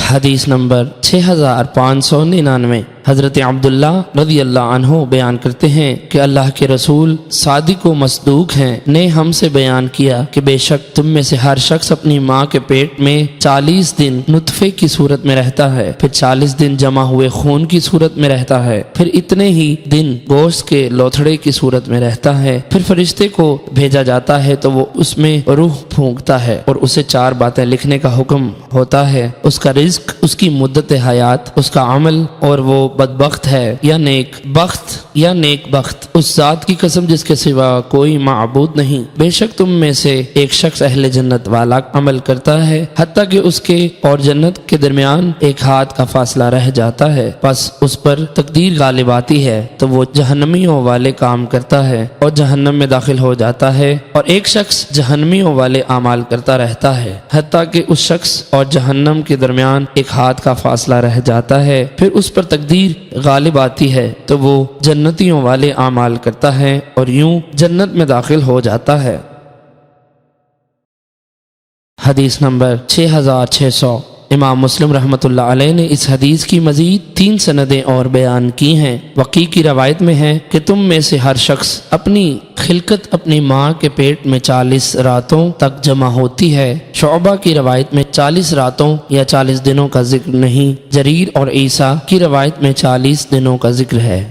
حدیث نمبر 6599 حضرت عبداللہ رضی اللہ عنہ بیان کرتے ہیں کہ اللہ کے رسول صادق و مصدوق ہیں نے ہم سے بیان کیا کہ بے شک تم میں سے ہر شخص اپنی ماں کے پیٹ میں 40 دن نطفے کی صورت میں رہتا ہے، پھر 40 دن جمع ہوئے خون کی صورت میں رہتا ہے، پھر اتنے ہی دن گوشت کے لوتھڑے کی صورت میں رہتا ہے، پھر فرشتے کو بھیجا جاتا ہے تو وہ اس میں روح پھونکتا ہے اور اسے 4 باتیں لکھنے کا حکم ہوتا ہے: اس کا رزق، اس کی مدت حیات، اس کا عمل، اور وہ بدبخت ہے یا نیک بخت، اس ذات کی قسم جس کے سوا کوئی معبود نہیں۔ بے شک تم میں سے ایک شخص اہل جنت والا عمل کرتا ہے حتیٰ کہ اس کے اور جنت کے درمیان ایک ہاتھ کا فاصلہ رہ جاتا ہے، پس اس پر تقدیر غالب آتی ہے تو وہ جہنمیوں والے کام کرتا ہے اور جہنم میں داخل ہو جاتا ہے، اور ایک شخص جہنمیوں والے اعمال کرتا رہتا ہے حتیٰ کہ اس شخص اور جہنم کے درمیان ایک ہاتھ کا فاصلہ رہ جاتا ہے، پھر اس پر تقدیر غالب آتی ہے تو وہ جنتیوں والے اعمال کرتا ہے اور یوں جنت میں داخل ہو جاتا ہے۔ حدیث نمبر 6600 امام مسلم رحمۃ اللہ علیہ نے اس حدیث کی مزید 3 سندیں اور بیان کی ہیں۔ وقی کی روایت میں ہے کہ تم میں سے ہر شخص اپنی خلقت اپنی ماں کے پیٹ میں 40 راتوں تک جمع ہوتی ہے۔ شعبہ کی روایت میں 40 راتوں یا 40 دنوں کا ذکر نہیں، جریر اور عیسیٰ کی روایت میں 40 دنوں کا ذکر ہے۔